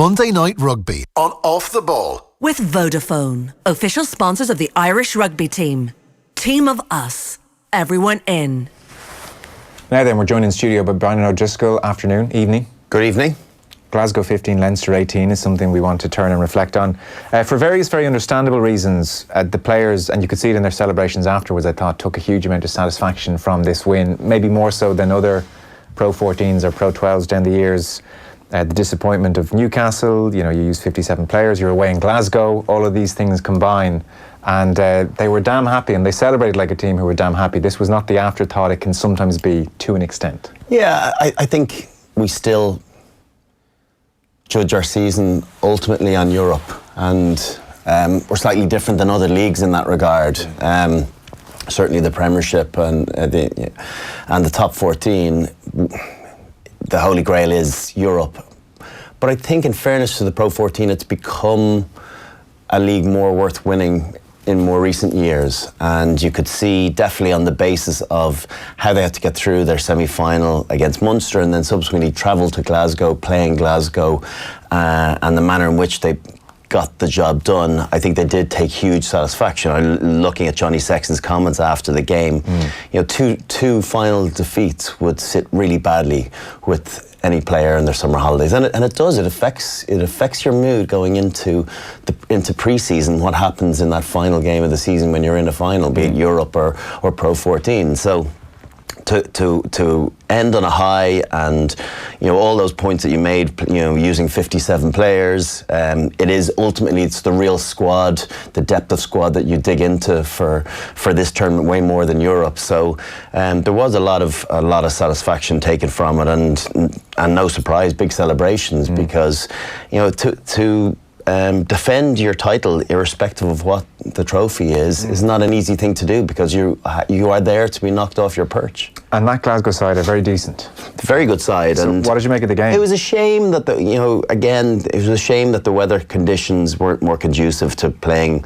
Monday Night Rugby on Off the Ball. With Vodafone, official sponsors of the Irish rugby team. Team of us. Everyone in. Now then, we're joined in studio by Brian O'Driscoll. Afternoon, evening. Good evening. Glasgow 15, Leinster 18 is something we want to turn and reflect on. For various very understandable reasons, the players, and you could see it in their celebrations afterwards, I thought, took a huge amount of satisfaction from this win, maybe more so than other Pro14s or Pro12s down the years. The disappointment of Newcastle, you used 57 players, you're away in Glasgow, all of these things combine. And they were damn happy, and they celebrated like a team who were damn happy. This was not the afterthought it can sometimes be to an extent. Yeah, I think we still judge our season ultimately on Europe, and we're slightly different than other leagues in that regard. Certainly the Premiership and the top 14, the Holy Grail is Europe. But I think, in fairness to the Pro14, it's become a league more worth winning in more recent years, and you could see definitely on the basis of how they had to get through their semi-final against Munster and then subsequently travel to Glasgow, play in Glasgow, and the manner in which they got the job done. I think they did take huge satisfaction. Looking at Johnny Sexton's comments after the game, two final defeats would sit really badly with any player in their summer holidays, and it does. It affects your mood going into pre-season. What happens in that final game of the season when you're in a final, be it Europe or Pro14. So to end on a high, and all those points that you made, using 57 players, it is ultimately, it's the real squad, the depth of squad that you dig into for this tournament way more than Europe. So there was a lot of satisfaction taken from it, and no surprise, big celebrations, because to defend your title, irrespective of what the trophy is not an easy thing to do, because you are there to be knocked off your perch. And that Glasgow side are very decent. Very good side. So and what did you make of the game? It was a shame that it was a shame that the weather conditions weren't more conducive to playing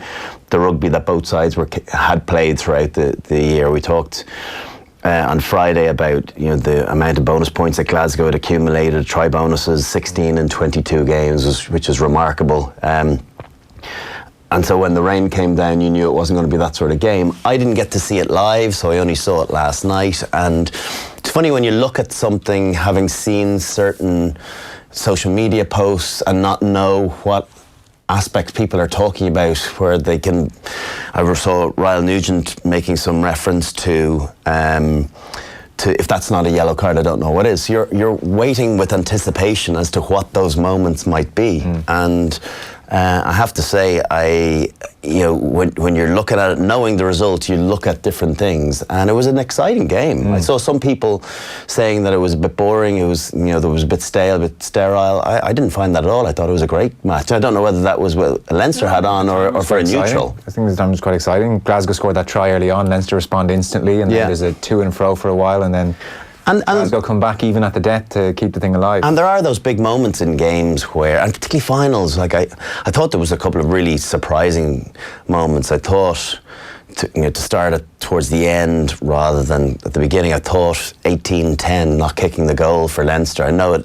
the rugby that both sides had played throughout the year. We talked on Friday about the amount of bonus points that Glasgow had accumulated, try bonuses, 16 in 22 games, which is remarkable. And so when the rain came down, you knew it wasn't going to be that sort of game. I didn't get to see it live, so I only saw it last night. And it's funny when you look at something, having seen certain social media posts and not know what aspects people are talking about, where they can. I saw Ryle Nugent making some reference to if that's not a yellow card, I don't know what is. So you're waiting with anticipation as to what those moments might be, and I have to say, when you're looking at it, knowing the result, you look at different things, and it was an exciting game. I saw some people saying that it was a bit boring. It was, there was a bit stale, a bit sterile. I didn't find that at all. I thought it was a great match. I don't know whether that was what Leinster had on or for a neutral. I think the time was quite exciting. Glasgow scored that try early on. Leinster respond instantly, and then there's a to and fro for a while, and then Glasgow come back even at the death to keep the thing alive. And there are those big moments in games where, and particularly finals, like I thought there was a couple of really surprising moments. I thought to start it towards the end rather than at the beginning. I thought 18-10 not kicking the goal for Leinster. I know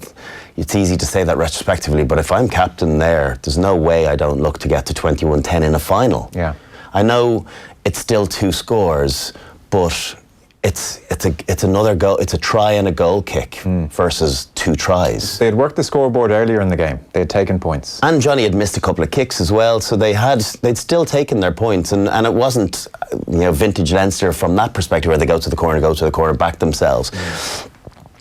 it's easy to say that retrospectively, but if I'm captain there's no way I don't look to get to 21-10 in a final. Yeah, I know it's still 2 scores, but it's another goal. It's a try and a goal kick versus 2 tries. They had worked the scoreboard earlier in the game. They had taken points, and Johnny had missed a couple of kicks as well. So they'd still taken their points, and it wasn't vintage Leinster from that perspective, where they go to the corner, back themselves.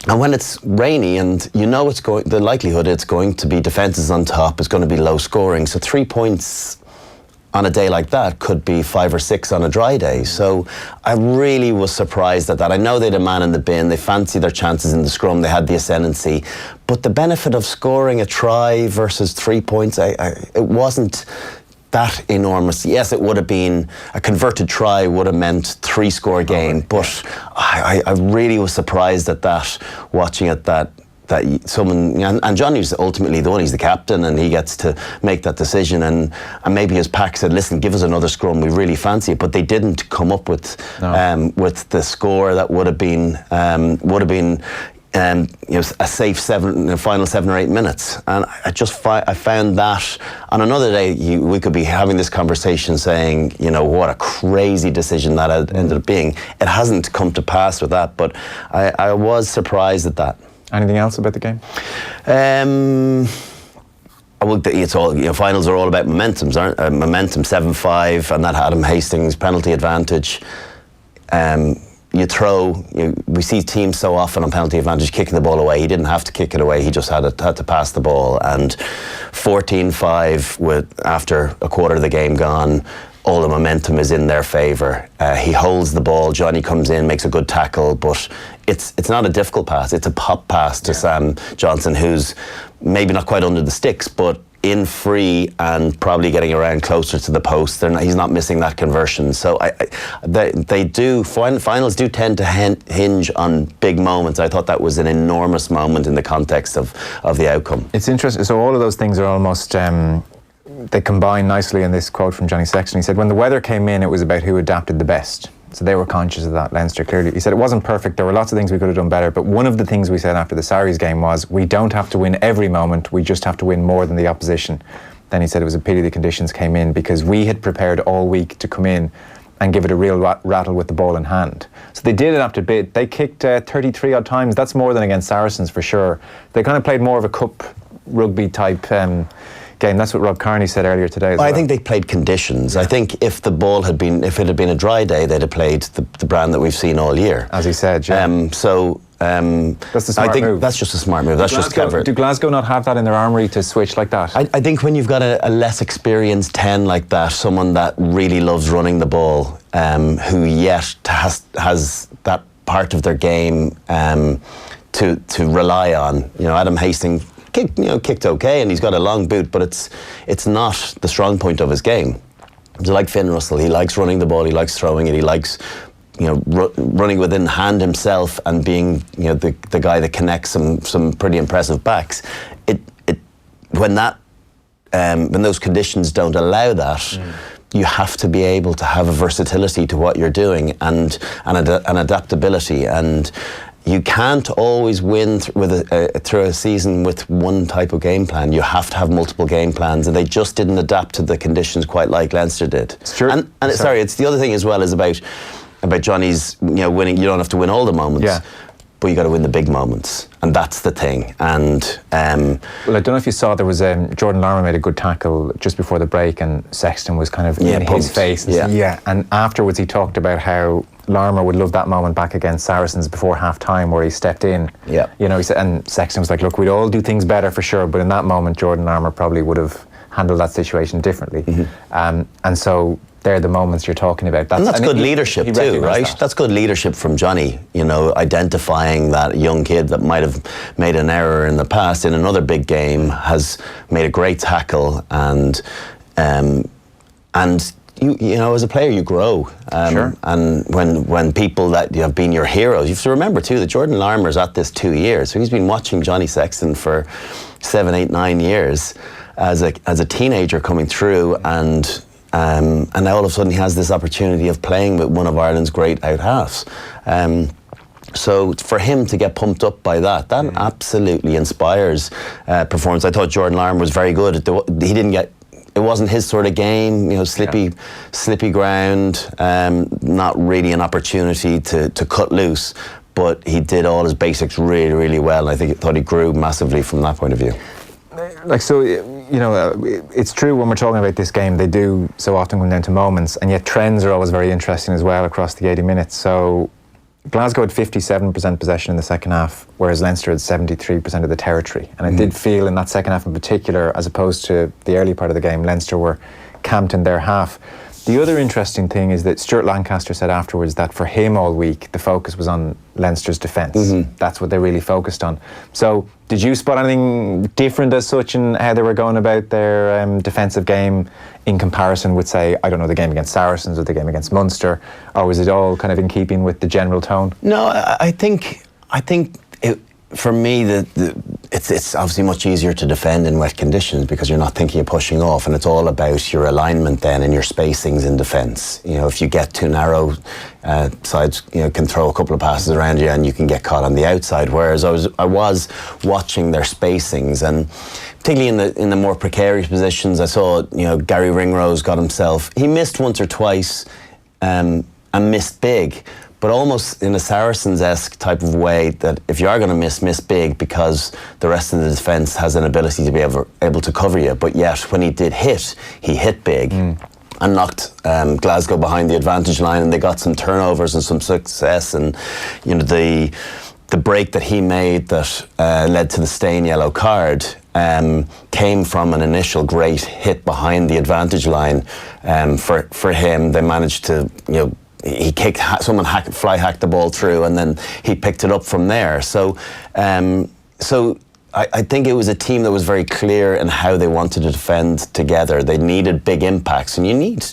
And when it's rainy, and the likelihood it's going to be defences on top, is going to be low scoring. So 3 points on a day like that could be 5 or 6 on a dry day. So I really was surprised at that. I know they had a man in the bin, they fancied their chances in the scrum, they had the ascendancy, but the benefit of scoring a try versus 3 points, it wasn't that enormous. Yes, it would have been a converted try, would have meant 3-score game, but I really was surprised at that, watching it, that someone, and Johnny's ultimately the one, he's the captain, and he gets to make that decision, and maybe his pack said, listen, give us another scrum, we really fancy it, but they didn't come up with the score that would have been a safe final 7 or 8 minutes. And I found that on another day we could be having this conversation saying, what a crazy decision that ended up being. It hasn't come to pass with that, but I was surprised at that. Anything else about the game? It's all, finals are all about momentums, aren't momentum 7-5, and that Adam Hastings penalty advantage. We see teams so often on penalty advantage kicking the ball away. He didn't have to kick it away, he just had to pass the ball. And 14-5 after a quarter of the game gone, all the momentum is in their favour. He holds the ball, Johnny comes in, makes a good tackle, but it's not a difficult pass, it's a pop pass to Sam Johnson, who's maybe not quite under the sticks, but in free and probably getting around closer to the post. He's not missing that conversion. So finals do tend to hinge on big moments. I thought that was an enormous moment in the context of the outcome. It's interesting. So all of those things are almost they combine nicely in this quote from Johnny Sexton. He said, when the weather came in, it was about who adapted the best. So they were conscious of that, Leinster, clearly. He said it wasn't perfect, there were lots of things we could have done better, but one of the things we said after the Sarries game was, we don't have to win every moment, we just have to win more than the opposition. Then he said it was a pity the conditions came in, because we had prepared all week to come in and give it a real rattle with the ball in hand. So they did adapt a bit. They kicked 33 odd times, that's more than against Saracens for sure. They kind of played more of a cup rugby type game. That's what Rob Kearney said earlier today as well. I think they played conditions. I think if it had been a dry day, they'd have played the brand that we've seen all year. As he said, yeah. That's the smart move. That's just a smart move. That's just clever. Do Glasgow not have that in their armoury to switch like that? I think when you've got a less experienced 10 like that, someone that really loves running the ball, who yet has that part of their game to rely on. Adam Hastings kicked okay, and he's got a long boot, but it's not the strong point of his game. So like Finn Russell, he likes running the ball, he likes throwing it, he likes running within hand himself and being the guy that connects some pretty impressive backs. When those conditions don't allow that, you have to be able to have a versatility to what you're doing and an adaptability, and you can't always win through a season with one type of game plan. You have to have multiple game plans, and they just didn't adapt to the conditions quite like Leinster did. Sure. And it's the other thing as well is about Johnny's winning. You don't have to win all the moments, but you got to win the big moments, and that's the thing. And well, I don't know if you saw, there was Jordan Larmour made a good tackle just before the break, and Sexton was kind of in his face. And afterwards he talked about how Larmour would love that moment back against Saracens before half-time where he stepped in. He said, and Sexton was like, look, we'd all do things better for sure, but in that moment Jordan Larmour probably would have handled that situation differently. And so they're the moments you're talking about. That's good leadership too, right? That's good leadership from Johnny, identifying that young kid that might have made an error in the past in another big game, has made a great tackle, and as a player you grow. Sure. And when people that have been your heroes, you have to remember too that Jordan Larmour's at this 2 years, so he's been watching Johnny Sexton for 7, 8, 9 years as a teenager coming through, and now all of a sudden he has this opportunity of playing with one of Ireland's great out halves. So for him to get pumped up by that absolutely inspires performance. I thought Jordan Larmour was very good. He didn't get. It wasn't his sort of game, slippy ground, not really an opportunity to cut loose, but he did all his basics really, really well. And I thought he grew massively from that point of view. It's true when we're talking about this game, they do so often come down to moments, and yet trends are always very interesting as well across the 80 minutes. So Glasgow had 57% possession in the second half, whereas Leinster had 73% of the territory. And I did feel in that second half in particular, as opposed to the early part of the game, Leinster were camped in their half. The other interesting thing is that Stuart Lancaster said afterwards that for him all week, the focus was on Leinster's defence. That's what they really focused on. So did you spot anything different as such in how they were going about their defensive game in comparison with, say, I don't know, the game against Saracens or the game against Munster? Or was it all kind of in keeping with the general tone? No, I think for me, it's obviously much easier to defend in wet conditions because you're not thinking of pushing off, and it's all about your alignment then and your spacings in defence. You know, if you get too narrow, sides can throw a couple of passes around you and you can get caught on the outside. Whereas I was watching their spacings, and particularly in the more precarious positions, I saw Gary Ringrose got himself. He missed once or twice, and missed big. But almost in a Saracens-esque type of way, that if you are going to miss big, because the rest of the defence has an ability to be able to cover you. But yet, when he did hit, he hit big and knocked Glasgow behind the advantage line, and they got some turnovers and some success. And the break that he made that led to the Stain yellow card came from an initial great hit behind the advantage line. For him, they managed to he kicked, someone fly hacked the ball through, and then he picked it up from there. So I think it was a team that was very clear in how they wanted to defend together. They needed big impacts, and you need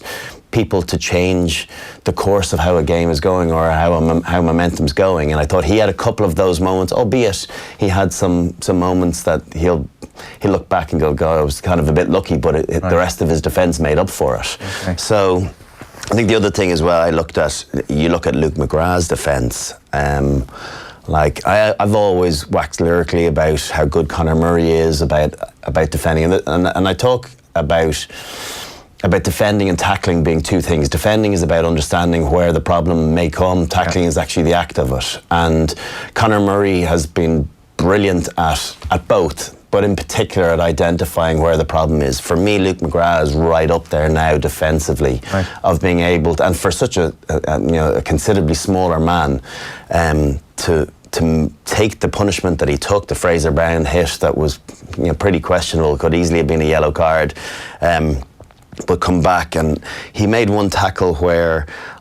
people to change the course of how a game is going or how momentum's going. And I thought he had a couple of those moments, albeit he had some moments that he'll look back and go, God, I was kind of a bit lucky, but the rest of his defence made up for it. Okay. So I think the other thing as well, you look at Luke McGrath's defence. I've always waxed lyrically about how good Conor Murray is about defending, and I talk about defending and tackling being two things. Defending is about understanding where the problem may come. Tackling is actually the act of it. And Conor Murray has been brilliant at both, but in particular at identifying where the problem is. For me, Luke McGrath is right up there now defensively, of being able to, and for such a considerably smaller man, to take the punishment that he took, the Fraser Brown hit that was pretty questionable, could easily have been a yellow card. But come back, and he made one tackle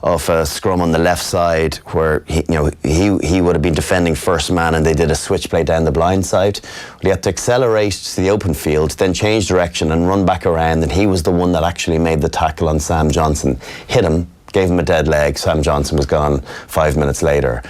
off a scrum on the left side where he would have been defending first man, and they did a switch play down the blind side. He had to accelerate to the open field, then change direction and run back around, and he was the one that actually made the tackle on Sam Johnson, hit him, gave him a dead leg. Sam Johnson was gone 5 minutes later.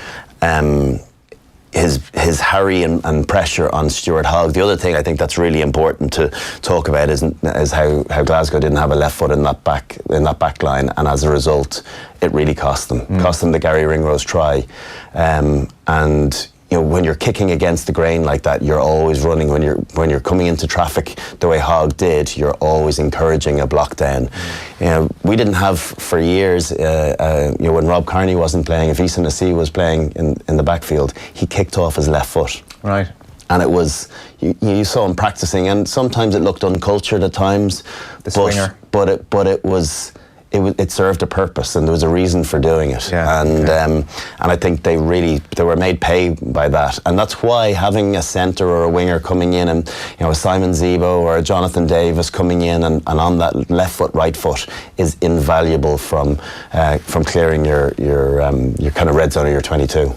His hurry and pressure on Stuart Hogg. The other thing I think that's really important to talk about is how Glasgow didn't have a left foot in that back line, and as a result, it really cost them. Cost them the Gary Ringrose try, and when you're kicking against the grain like that, you're always running. When you're coming into traffic the way Hogg did, you're always encouraging a block down. We didn't have for years. When Rob Kearney wasn't playing, if Easton Assi was playing in the backfield, he kicked off his left foot. Right. And it was you saw him practicing, and sometimes it looked uncultured at times. The swinger. But it was. It served a purpose, and there was a reason for doing it. Yeah, and I think they were made pay by that, and that's why having a centre or a winger coming in, and a Simon Zebo or a Jonathan Davis coming in and on that left foot, right foot is invaluable from clearing your kind of red zone of your 22.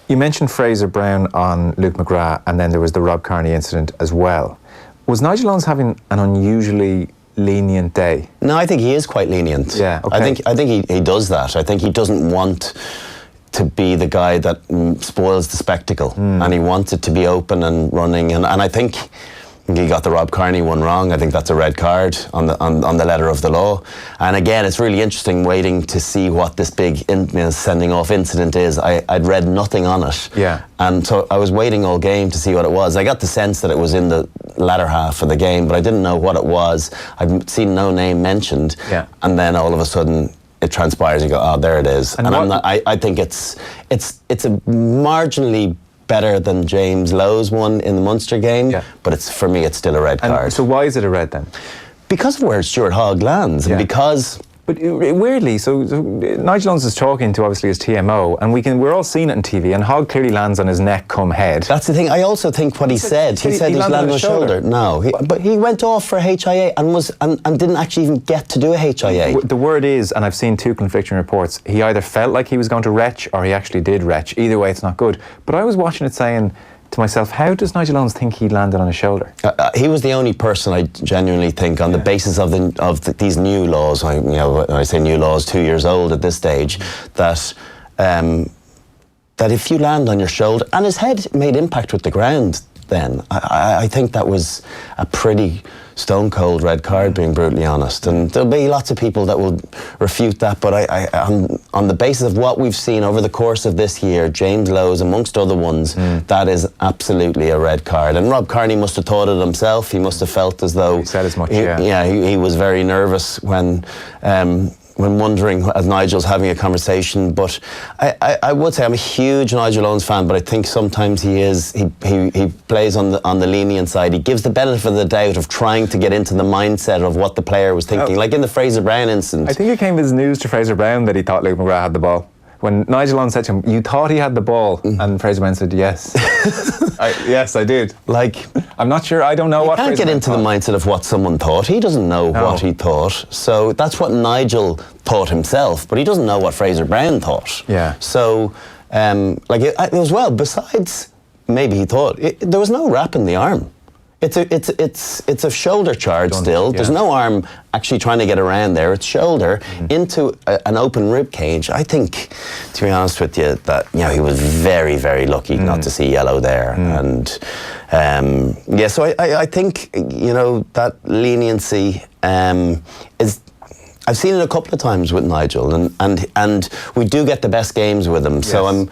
You mentioned Fraser Brown on Luke McGrath, and then there was the Rob Kearney incident as well. Was Nigel Owens having an unusually lenient day? No, I think he is quite lenient. Yeah, okay. I think he does that. I think he doesn't want to be the guy that spoils the spectacle, and he wants it to be open and running. And I think he got the Rob Kearney one wrong. I think that's a red card on the letter of the law. And again, it's really interesting waiting to see what this big sending off incident is. I'd read nothing on it. Yeah. And so I was waiting all game to see what it was. I got the sense that it was in the latter half of the game, but I didn't know what it was. I'd seen no name mentioned. Yeah. And then all of a sudden it transpires. You go, oh, there it is. And I think it's a marginally better than James Lowe's one in the Munster game, but for me it's still a red card. So why is it a red then? Because of where Stuart Hogg lands, and because. But weirdly, so Nigel Owens is talking to obviously his TMO, and we're all seeing it on TV, and Hogg clearly lands on his neck come head. That's the thing. I also think what he said he said he landed on his shoulder. No, but he went off for HIA and didn't actually even get to do a HIA. The word is, and I've seen two conflicting reports, he either felt like he was going to retch or he actually did retch. Either way, it's not good. But I was watching it saying to myself, how does Nigel Owens think he landed on his shoulder? He was the only person I genuinely think, on the basis of these new laws, when I say new laws, 2 years old at this stage, that that if you land on your shoulder, and his head made impact with the ground then, I think that was a pretty stone cold red card, being brutally honest. And there'll be lots of people that will refute that, but on the basis of what we've seen over the course of this year, James Lowe's amongst other ones, that is absolutely a red card. And Rob Kearney must have thought it himself. He must have felt as though... He said as much, he was very nervous when wondering, as Nigel's having a conversation. But I would say I'm a huge Nigel Owens fan, but I think sometimes he plays on the lenient side. He gives the benefit of the doubt of trying to get into the mindset of what the player was thinking, like in the Fraser Brown incident. I think it came as news to Fraser Brown that he thought Luke McGrath had the ball. When Nigel Owens said to him, "You thought he had the ball," and Fraser Brown said, "Yes." Yes, I did. Like, I'm not sure, I don't know what Fraser Fraser Brown can't get into the mindset of what someone thought. He doesn't know what he thought. So that's what Nigel thought himself, but he doesn't know what Fraser Brown thought. Yeah. So, it was, well, besides maybe he thought, there was no wrap in the arm. It's a shoulder charge still. There's no arm actually trying to get around there. It's shoulder into an open rib cage. I think, to be honest with you, that he was very, very lucky not to see yellow there. And so I think that leniency is. I've seen it a couple of times with Nigel, and we do get the best games with him. Yes. So I'm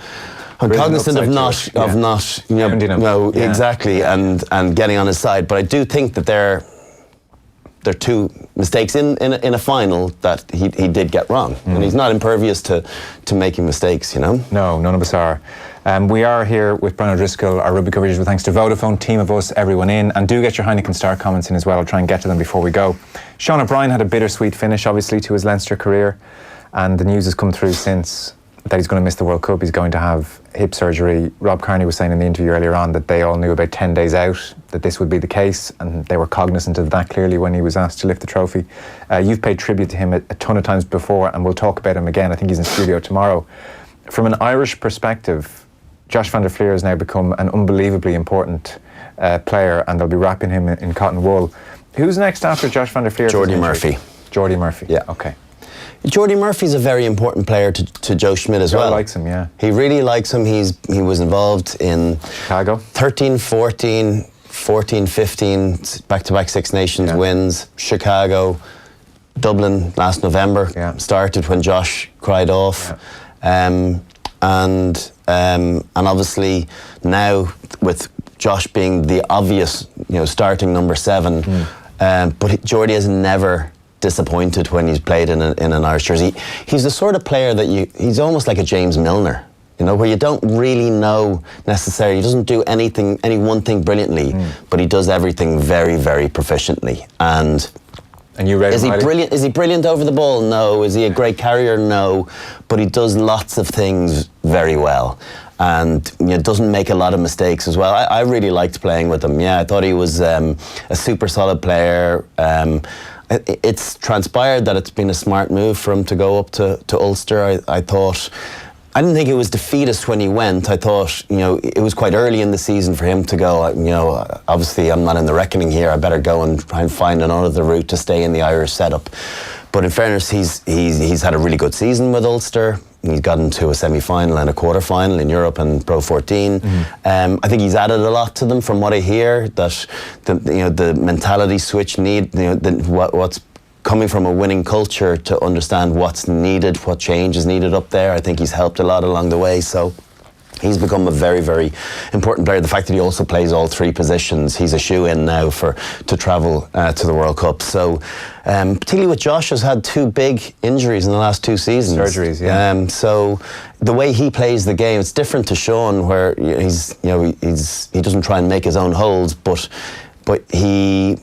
cognizant of not exactly, and getting on his side. But I do think that there are two mistakes in a final that he did get wrong, and he's not impervious to making mistakes. No, none of us are. We are here with Brian O'Driscoll. Our rugby coverage with thanks to Vodafone, team of us, everyone in. And do get your Heineken Star comments in as well. I'll try and get to them before we go. Sean O'Brien had a bittersweet finish, obviously, to his Leinster career. And the news has come through since that he's going to miss the World Cup. He's going to have hip surgery. Rob Kearney was saying in the interview earlier on that they all knew about 10 days out that this would be the case, and they were cognizant of that clearly when he was asked to lift the trophy. You've paid tribute to him a ton of times before, and we'll talk about him again. I think he's in studio tomorrow. From an Irish perspective, Josh van der Flier has now become an unbelievably important player, and they'll be wrapping him in cotton wool. Who's next after Josh van der Flier? Jordy Murphy. Jordy Murphy. Yeah. Okay. Jordy Murphy's a very important player to Joe Schmidt as well. He likes him, yeah. He really likes him. He was involved in Chicago 13, 14, 14, 15 back-to-back Six Nations wins. Chicago, Dublin last November started when Josh cried off, and obviously now with Josh being the obvious starting number 7, but Jordy has never disappointed when he's played in an Irish jersey. He's the sort of player that he's almost like a James Milner, where you don't really know necessarily. He doesn't do any one thing brilliantly, but he does everything very, very proficiently. And you rate him highly? Brilliant? Is he brilliant over the ball? No. Is he a great carrier? No. But he does lots of things very well, and doesn't make a lot of mistakes as well. I really liked playing with him. Yeah, I thought he was a super solid player. It's transpired that it's been a smart move for him to go up to Ulster. I didn't think it was defeatist when he went. I thought, it was quite early in the season for him to go. Obviously I'm not in the reckoning here. I better go and try and find another route to stay in the Irish setup. But in fairness, he's had a really good season with Ulster. He's got into a semi-final and a quarter-final in Europe and Pro14. I think he's added a lot to them, from what I hear. That the mentality switch what's coming from a winning culture to understand what's needed, what change is needed up there. I think he's helped a lot along the way. So he's become a very, very important player. The fact that he also plays all 3 positions, he's a shoe-in now to travel to the World Cup. So, particularly with Josh, has had 2 big injuries in the last 2 seasons. Surgeries, yeah. So the way he plays the game, it's different to Sean, where he doesn't try and make his own holes, but he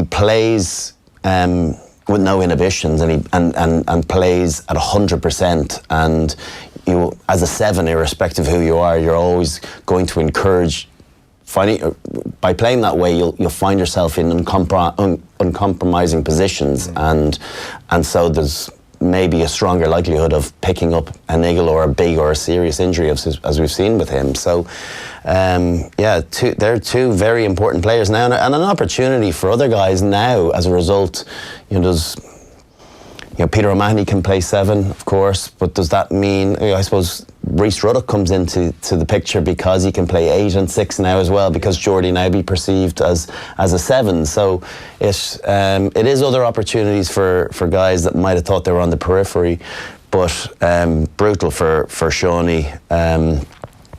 plays with no inhibitions, and plays at 100%. And as a 7, irrespective of who you are, you're always going to encourage by playing that way. You'll find yourself in uncompromising positions, and so there's maybe a stronger likelihood of picking up a niggle or a big or a serious injury, as we've seen with him. So they're 2 very important players now, and an opportunity for other guys now as a result. Peter O'Mahony can play 7, of course, but does that mean, I suppose Rhys Ruddock comes into the picture because he can play 8 and 6 now as well, because Jordy now be perceived as a 7. So it is other opportunities for guys that might have thought they were on the periphery, but brutal for Shawnee.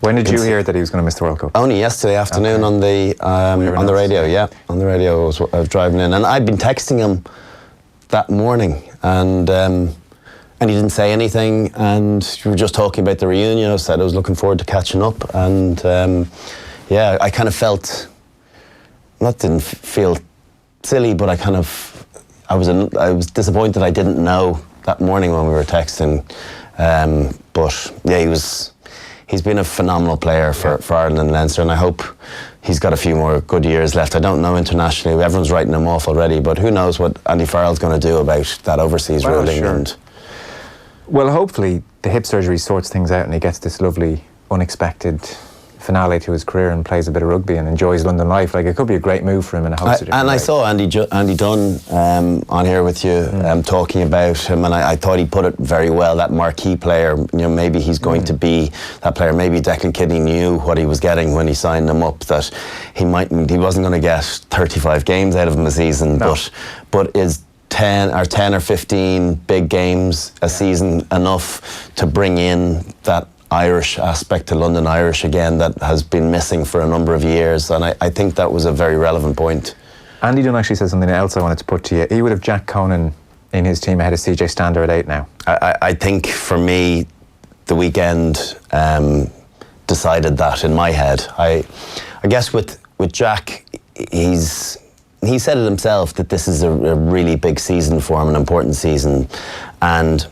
When did you hear that he was going to miss the World Cup? Only yesterday afternoon on the radio. Yeah, on the radio. I was driving in, and I'd been texting him that morning, and he didn't say anything. And we were just talking about the reunion. I said I was looking forward to catching up, and I kind of felt, didn't feel silly, but I was disappointed I didn't know that morning when we were texting. But yeah, he's been a phenomenal player for Ireland and Leinster, and I hope he's got a few more good years left. I don't know internationally, everyone's writing him off already, but who knows what Andy Farrell's going to do about that overseas ruling. Sure. Well, hopefully the hip surgery sorts things out and he gets this lovely, unexpected finale to his career and plays a bit of rugby and enjoys London life. Like, it could be a great move for him in a host of different ways. I saw Andy Dunn on here with you talking about him, and I thought he put it very well, that marquee player. Maybe he's going to be that player. Maybe Declan Kidney knew what he was getting when he signed him up, that he wasn't going to get 35 games out of him a season, but is 10 or 15 big games a season enough to bring in that Irish aspect to London Irish again that has been missing for a number of years, and I think that was a very relevant point. Andy Dunn actually said something else I wanted to put to you. He would have Jack Conan in his team ahead of CJ Stander at 8 now. I think for me the weekend decided that in my head. I guess with Jack, he said it himself that this is a really big season for him, an important season, and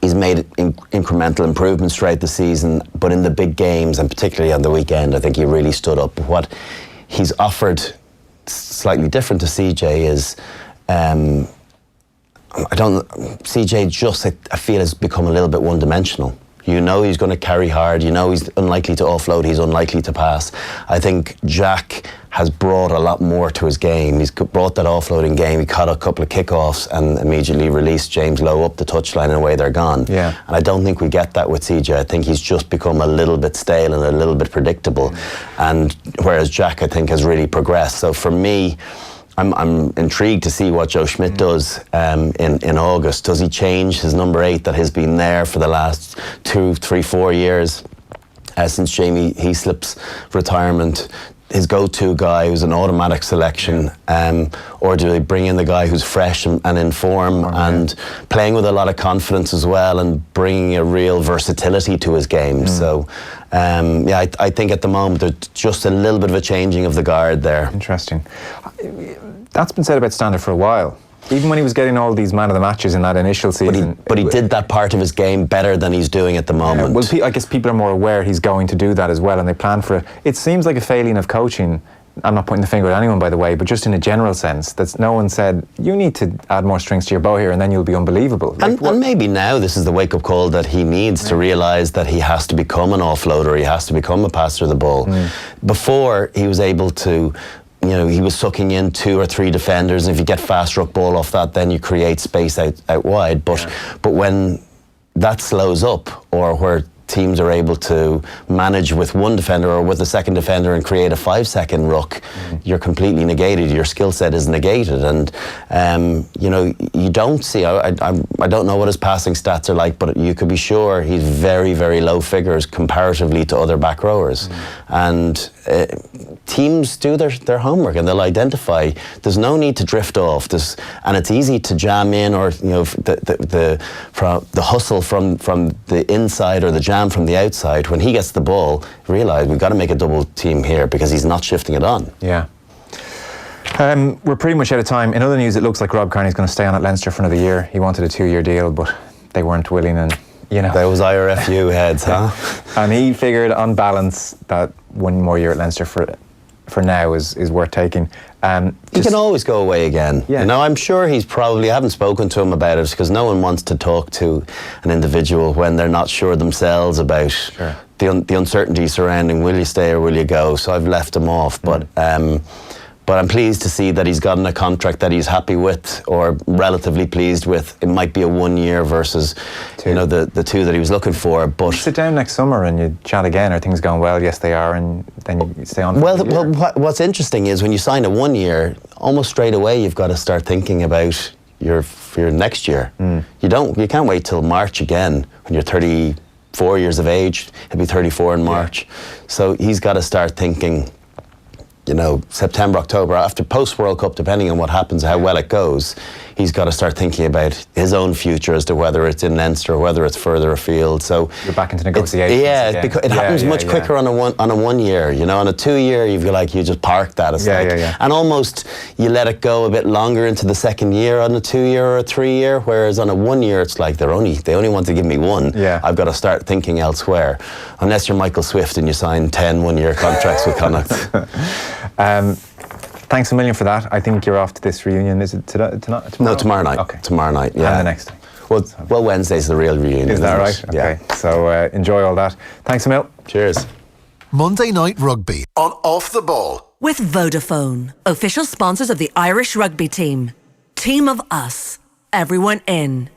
he's made incremental improvements throughout the season, but in the big games, and particularly on the weekend, I think he really stood up. What he's offered, slightly different to CJ, is CJ just, I feel, has become a little bit one-dimensional. He's going to carry hard. He's unlikely to offload. He's unlikely to pass. I think Jack has brought a lot more to his game. He's brought that offloading game. He caught a couple of kickoffs and immediately released James Lowe up the touchline, and away they're gone. Yeah. And I don't think we get that with CJ. I think he's just become a little bit stale and a little bit predictable. And whereas Jack, I think, has really progressed. So for me, I'm intrigued to see what Joe Schmidt does in August. Does he change his number 8 that has been there for the last 2, 3, 4 years since Jamie Heaslip's retirement? His go-to guy who's an automatic selection, or do they bring in the guy who's fresh and in form and playing with a lot of confidence as well, and bringing a real versatility to his game? So I think at the moment there's just a little bit of a changing of the guard there. Interesting. That's been said about Stander for a while. Even when he was getting all these man of the matches in that initial season. But he did that part of his game better than he's doing at the moment. Well, I guess people are more aware he's going to do that as well, and they plan for it. It seems like a failing of coaching. I'm not pointing the finger at anyone, by the way, but just in a general sense, that no one said, you need to add more strings to your bow here and then you'll be unbelievable. And maybe now this is the wake-up call that he needs to realise that he has to become an offloader, he has to become a passer of the ball. Before, he was able to, he was sucking in 2 or 3 defenders, and if you get fast ruck ball off that, then you create space out wide. But when that slows up, or where teams are able to manage with one defender or with a second defender and create a 5-second ruck, you're completely negated. Your skill set is negated, and you don't see. I don't know what his passing stats are like, but you could be sure he's very, very low figures comparatively to other back rowers. And teams do their homework and they'll identify. There's no need to drift off. And it's easy to jam in, or the hustle from the inside or the jam from the outside. When he gets the ball, realise we've got to make a double team here because he's not shifting it on. Yeah. We're pretty much out of time. In other news, it looks like Rob Kearney's going to stay on at Leinster for another year. He wanted a 2-year deal, but they weren't willing, and those IRFU heads, huh? And he figured on balance that 1 more year at Leinster for now is worth taking. He can always go away again. Yeah. I'm sure he's probably, I haven't spoken to him about it because no one wants to talk to an individual when they're not sure themselves about the uncertainty surrounding will you stay or will you go. So I've left him off. But But I'm pleased to see that he's gotten a contract that he's happy with, or relatively pleased with. It might be a 1 year versus, the 2 that he was looking for. But you sit down next summer and you chat again. Are things going well? Yes, they are, and then you stay on. Well, what's interesting is when you sign a 1 year, almost straight away you've got to start thinking about your next year. You can't wait till March again when you're 34 years of age. He'll be 34 in March, so he's got to start thinking. September, October, after post-World Cup, depending on what happens, how well it goes, he's got to start thinking about his own future as to whether it's in Leinster or whether it's further afield. So you're back into negotiations. Because it happens much quicker on a 1 year. On a 2 year, you just park that. And almost you let it go a bit longer into the second year on a 2 year or a 3 year. Whereas on a 1 year, it's like they only want to give me one. Yeah. I've got to start thinking elsewhere. Unless you're Michael Swift and you sign 10 1-year contracts with Connacht. Thanks a million for that. I think you're off to this reunion. Is it tomorrow? No, tomorrow night. Okay. Tomorrow night, yeah. And the next day? Well, Wednesday's the real reunion. Is that right? Okay. Yeah. So enjoy all that. Thanks a mil. Cheers. Monday Night Rugby on Off the Ball. With Vodafone, official sponsors of the Irish rugby team. Team of us, everyone in.